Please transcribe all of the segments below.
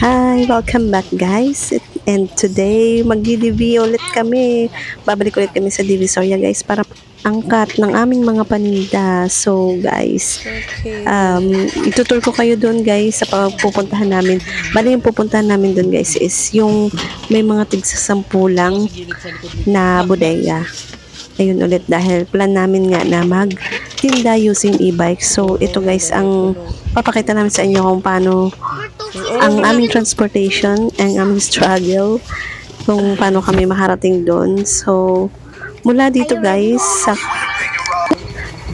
Hi! Welcome back guys! And today, magdi-DV ulit kami. Babalik ulit kami sa Divisoria guys para angkat ng aming mga paninda. So guys, itutur ko kayo doon guys sa pupuntahan namin. Bali yung pupuntahan namin doon guys is yung may mga tigsasampu lang na bodega. Ayun ulit dahil plan namin nga na magtinda using e-bike. So ito guys ang papakita namin sa inyo kung paano ang aming transportation and aming struggle kung paano kami makarating doon. So mula dito guys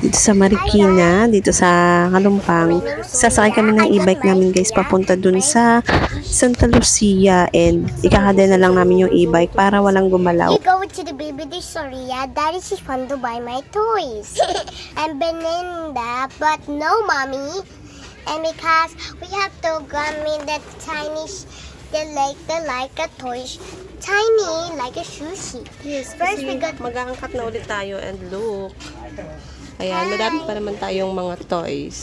dito sa Marikina, dito sa Kalumpang, sasakay kami ng e-bike namin guys papunta dun sa Santa Lucia and ikakadena lang namin yung e-bike para walang gumalaw. We go to the baby Divisoria. Daddy is fun to buy my toys. And Belinda, but no mommy. And because we have to grab me the Chinese, the like a toys. Tiny, like a sushi. Yes, First we got mag-aangkat na ulit tayo and look. Ayan, madami pa naman tayong mga toys.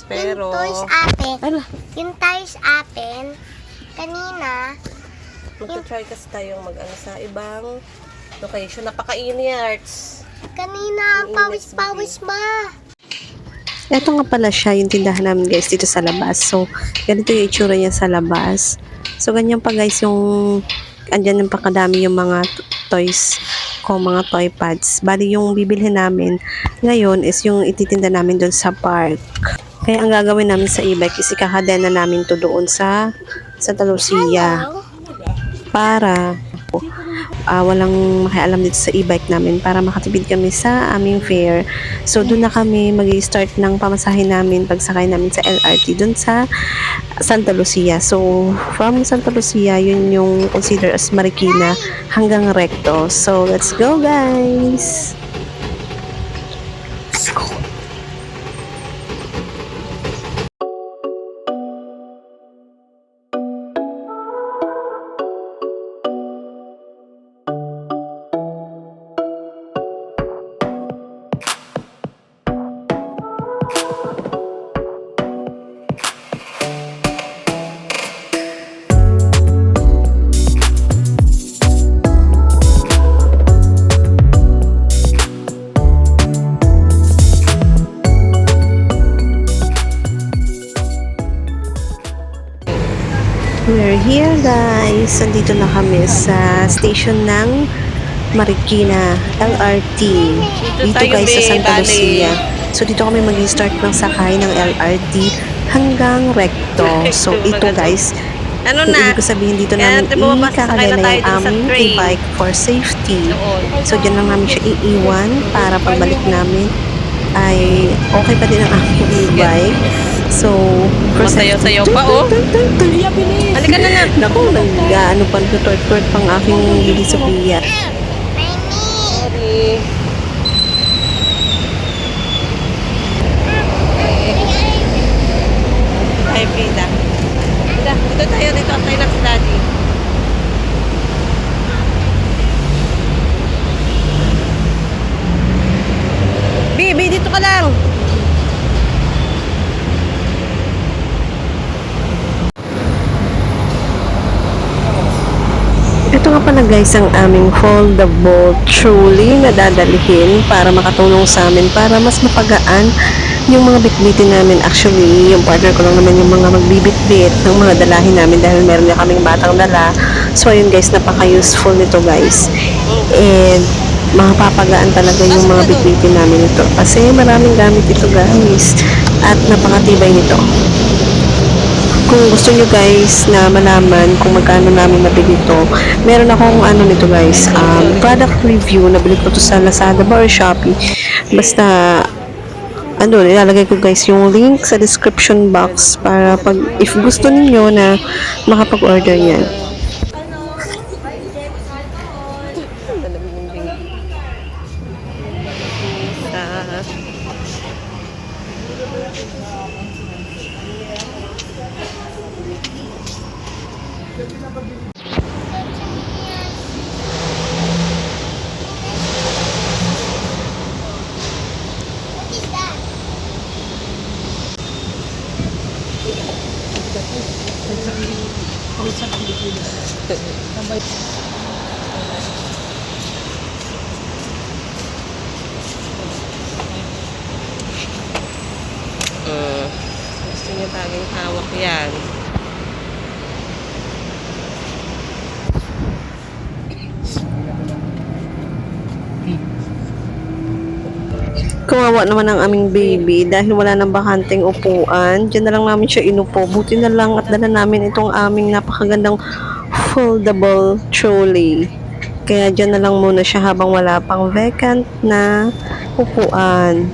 Pero, yung toys atin. ano? Yung toys atin, kanina, Magta-try kasi tayong mag-ano sa ibang location. Napaka-init. kanina, Ang pawis-pawis ma. Ito nga pala siya, yung tindahan namin guys dito sa labas. So, ganito yung itsura niya sa labas. So, ganyan pa guys yung, andyan yung pakadami yung mga toys ko, mga toy pads. Bali yung bibilhin namin ngayon is yung ititinda namin doon sa park. Kaya ang gagawin namin sa e-bike is ikakadena namin to doon sa Santa Lucia para walang makialam dito sa e-bike namin para makatipid kami sa aming fare. So doon na kami mag-start ng pamasahe namin pagsakay namin sa LRT doon sa Santa Lucia. So from Santa Lucia, yun yung consider as Marikina hanggang Recto. So let's go guys! Let's go! We're here guys. Nandito na kami sa station ng Marikina LRT. Dito guys sa Santa Lucia. So dito kami mag-start ng sakay ng LRT hanggang Recto. So ito guys, Ano yung na? ibig ko sabihin dito namin ikakadena yung aming e-bike for safety. So dyan lang namin siya iiwan para pagbalik namin ay okay pa din ang aming e-bike. So, first Masayaw-sayaw pa, oh. Halika na nga. Naku, nag-ano pa, tutort-tort pang aking Bibi Sophia. Sorry. Ay, Pita. Dito tayo, dito tayo lang si Daddy. Bibi, dito ka lang. Ito nga pala guys ang aming foldable trolley na dadalhin para makatulong sa amin para mas mapagaan yung mga bitbitin namin. Actually, yung partner ko lang naman yung mga magbibitbit ng mga dalahin namin dahil meron na kaming batang dala. So ayun guys, napaka-useful nito guys. And mapapagaan talaga yung mga bitbitin namin ito kasi maraming gamit ito guys at napakatibay nito. Kung gusto nyo guys na malaman kung magkano namin nabili ito, meron akong ano nito guys, product review. Nabili ko to sa Lazada or Shopee. Basta, ilalagay ko guys yung link sa description box para pag, if gusto niyo na makapag-order niyan. What is that? Pulsa ng Pilipinas. Tambay. Gusto niya taging hawak yan. Kawawa naman ang aming baby dahil wala nang bakanting upuan. Diyan na lang namin siya inupo. Buti na lang at dala namin itong aming napakagandang foldable trolley. Kaya diyan na lang muna siya habang wala pang vacant na upuan.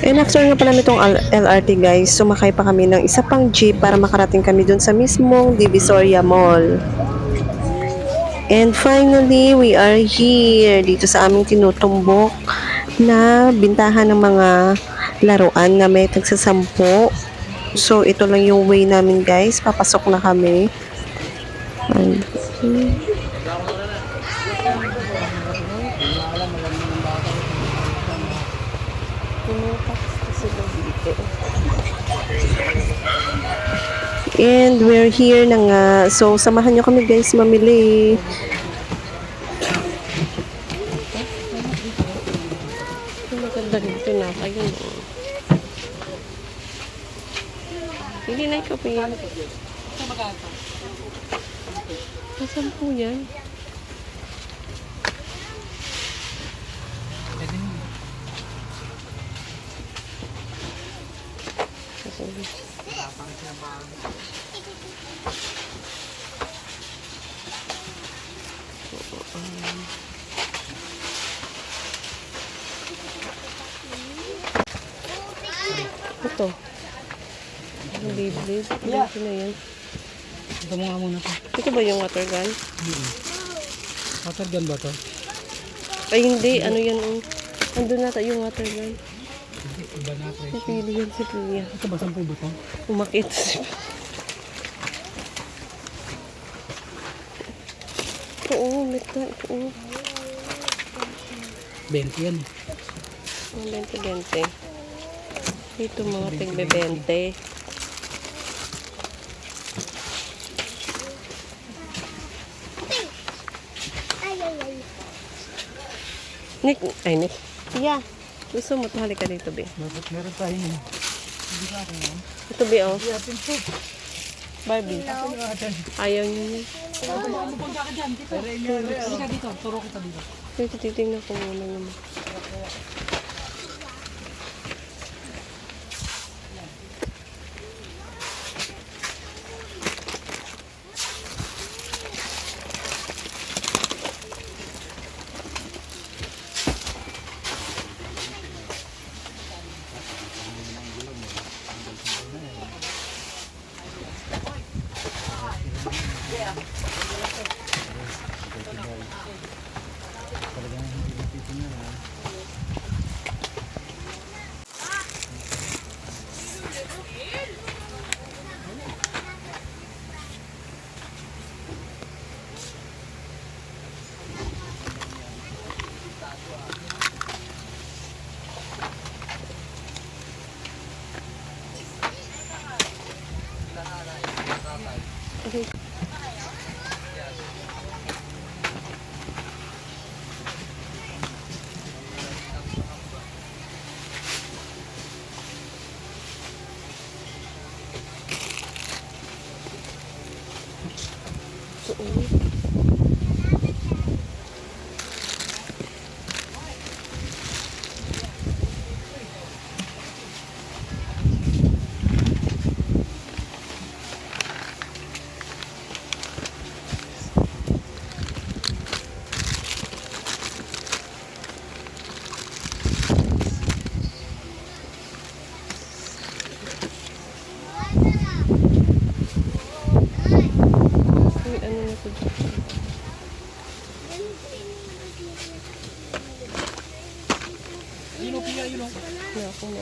And after nga pala nitong LRT guys, sumakay pa kami ng isa pang jeep para makarating kami dun sa mismong Divisoria Mall. And finally, we are here dito sa aming tinutumbok na bintahan ng mga laruan na may tagsasampo. So, ito lang yung way namin guys. Papasok na kami. And, And we're here na nga. So, samahan nyo kami guys mamili. Maganda dito na kayo. Hindi na ikaw pa yan. Nasaan po yan? Ito. Ang Beyblade. Yeah. Ito na yan. Ito mo nga muna to. Ito ba yung water gun? Water gun ba to? Ay hindi. Ano yan? Andun nata yung water gun. Hindi, iba na pre. Napili yan si Pia. Ito ba 10 ba to? Umakit. Oo, meta. Oo. 20 yan. Mga 20-20. Dito mga tigbe-20. Ay, ay, ay. Nick, ay Nick. Yeah. Gusto mo ito, halika dito, Be. Meron tayo yun. Hindi ka akin yan. Ito, Be, oh. Hindi atin po. Barbie. Ayaw niyo niya. Pupunta ka dyan. Hindi ka dito. Turo kita dito. Ito, titignan ko muna naman.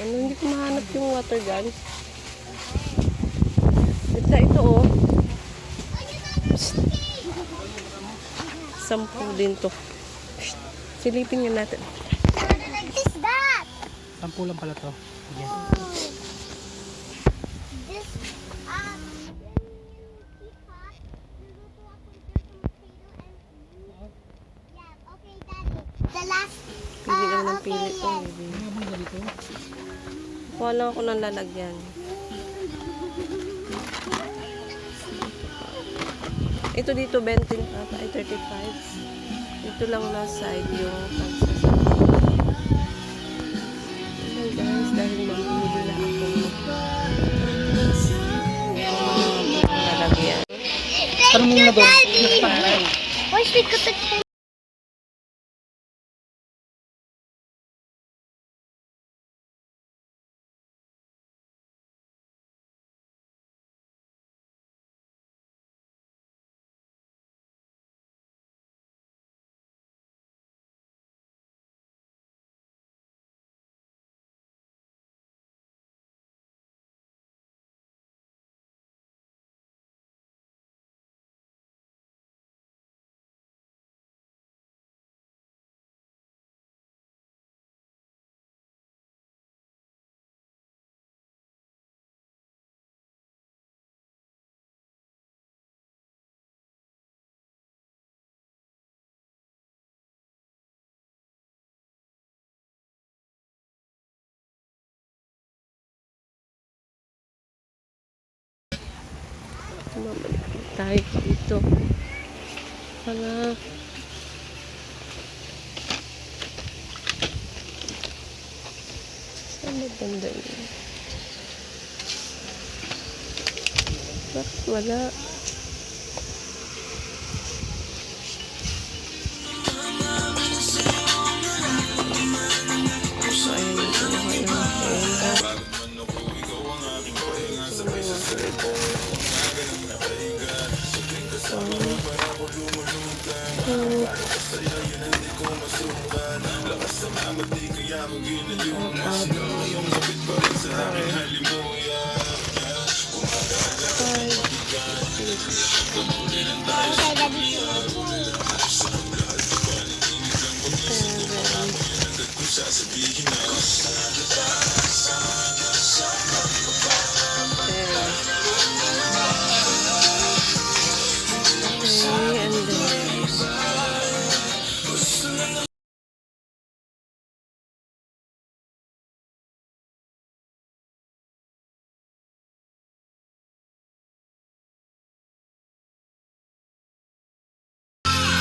Hindi ko mahanap yung water gun. Ito oh. Sampu din to. Silipin nga natin. What is that? 10 lang pala to. Sige. This, pili ko. Kuha lang ako ng lalagyan. Ito dito, 20 ay 35. Dito lang na side yung pagsasabi. Ayan guys, dahil mamimili na ako. Lalagyan. Thank you, Daddy! Why should we go to Mamalik tayo dito. Para saan ba banda yun? Bakit wala? So, ayun yung kinuha natin.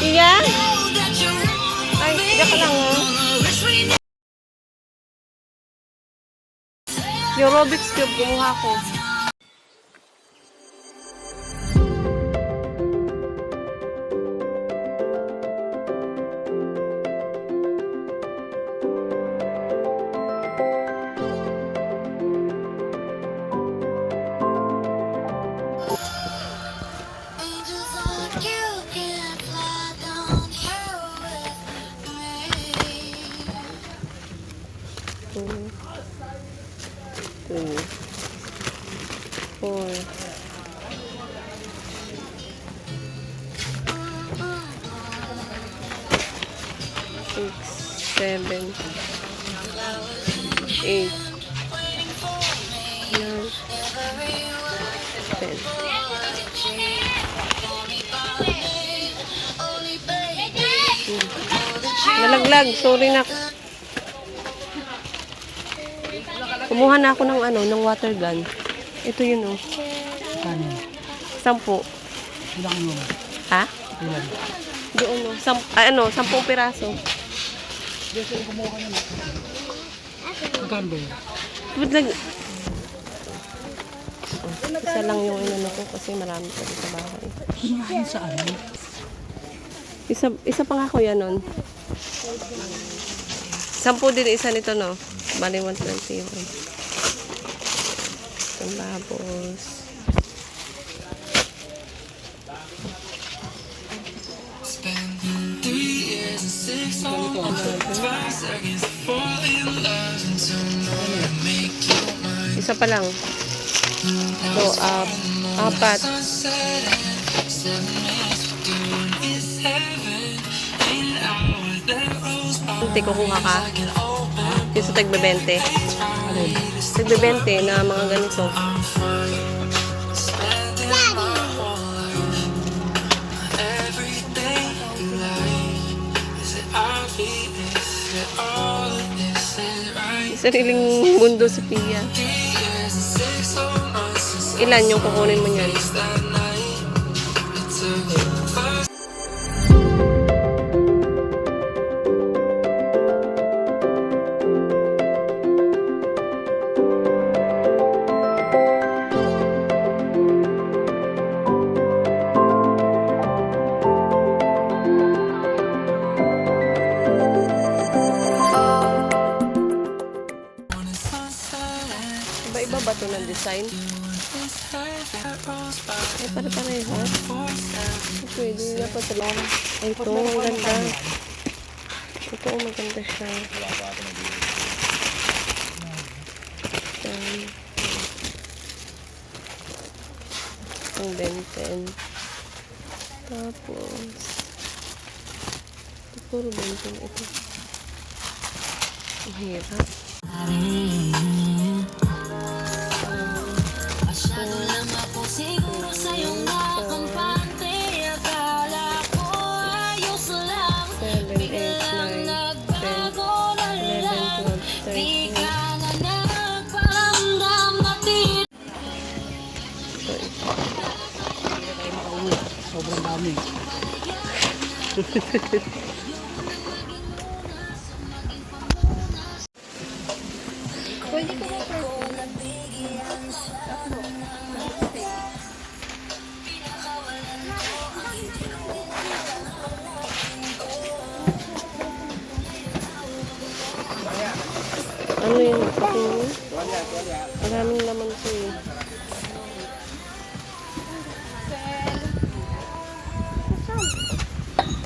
Iya? Ay, diyan ka lang oh. Yung Rubik's Cube, kumuha ko. Two, four, six, seven, eight, nine, 10. Nalaglag, sorry na. Kumuha na ako ng ng water gun. Ito yun oh. 10. Ilang yun? Ha? Ilan? Doon oh. 10 piraso. Yes, yung kumuha ka na. Magkano ba yun? Isa lang yung ko kasi marami pa dito sa bahay. Hinahin sa ano? Isa pa nga ko yan nun. 10 din isa nito no. Bali 120 yun. Itong babos. Isa pa lang. So, 4. Hindi ko kuha ka. Yung sa tagbe-20. Tagbe-20 na mga ganito. Daddy! sariling mundo si Pia. Ilan yung kukunin mo niyan? Iba-iba ba ito ng design? Ay, pare-pareho. Pwede na pa ito. Ay, ito, ang ganda. Ito, maganda siya. Yan. Ang benten. Tapos, puro benten ito. Ang hirap. Siguro sa'yong nakampante, akala ko ayos lang. 7, 8, 9, 10, 11, 12, 13. Di ka na nagparamdam na Sobrang dami. Ano yung patingin? Maraming laman ko eh.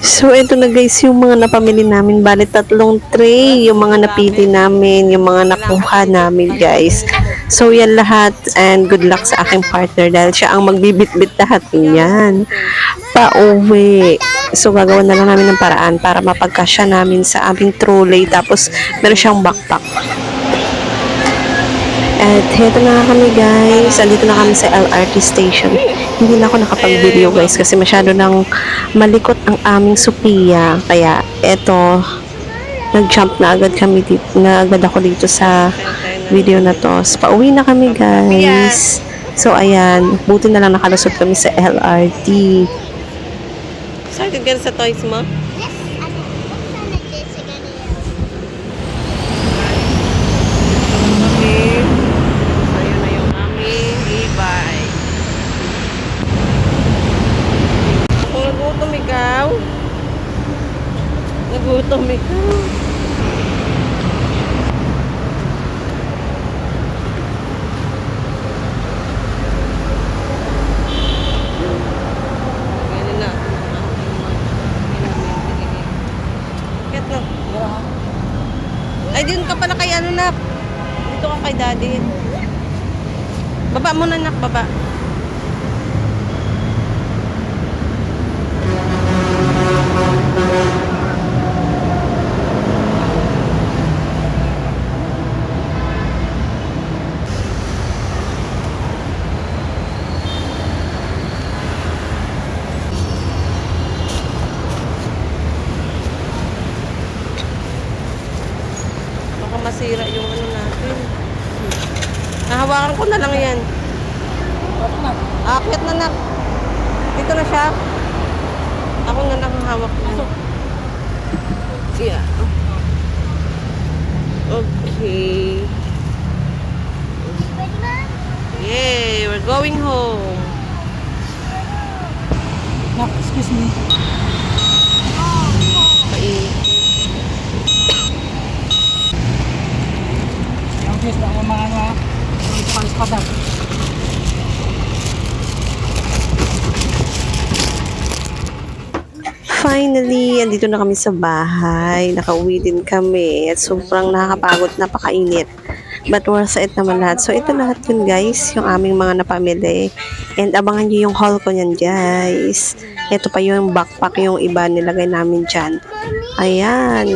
So, ito na guys, yung mga napamili namin. Bali, 3 tray, yung mga napili namin, yung mga nakuha namin guys. So, yan lahat. And good luck sa aking partner dahil siya ang magbibit-bit lahat niyan. Pauwi. So, gagawa na lang namin ng paraan para mapagkasya namin sa aming trolley. Tapos, meron siyang backpack. At heto na kami guys. Andito na kami sa LRT station. Hindi na ako nakapag-video guys kasi masyado nang malikot ang aming Sophia. Kaya eto, nag-jump na agad kami dito. Na agad ako dito sa video na to. So, pauwi na kami guys. So ayan, buti na lang nakalusot kami sa LRT. Excited ka sa toys mo? Yes, ano, buksan na din sa ganyan. Okay. So, yun na yung aming e-bike. Kung nagutom ikaw, nagutom ikaw. Ganun na. Ket na. Ay, dun ka pala kay ano na. Dito ka kay daddy. Baba mo na nak, baba. Baka masira yung ano natin. Nahawakan ko na lang yan. Aakyat na nak. Dito na siya. Ako na lang ang hawak na. Yeah. Okay. Pwede ba? Yay! We're going home. Nak, excuse me. Yung kiss na yung mga ano ha. Yung palis-padak. Finally, andito na kami sa bahay. Nakauwi din kami. At sobrang nakakapagod, napakainit. But worth it naman lahat. So, ito lahat yun guys. Yung aming mga napamili. And abangan nyo yung haul ko nyan guys. Ito pa yung backpack yung iba nilagay namin dyan. Ayan.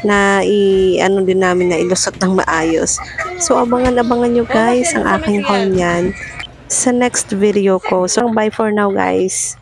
Na ano din namin na ilusot ng maayos. So, abangan nyo guys ang aking haul nyan sa next video ko. So, bye for now guys.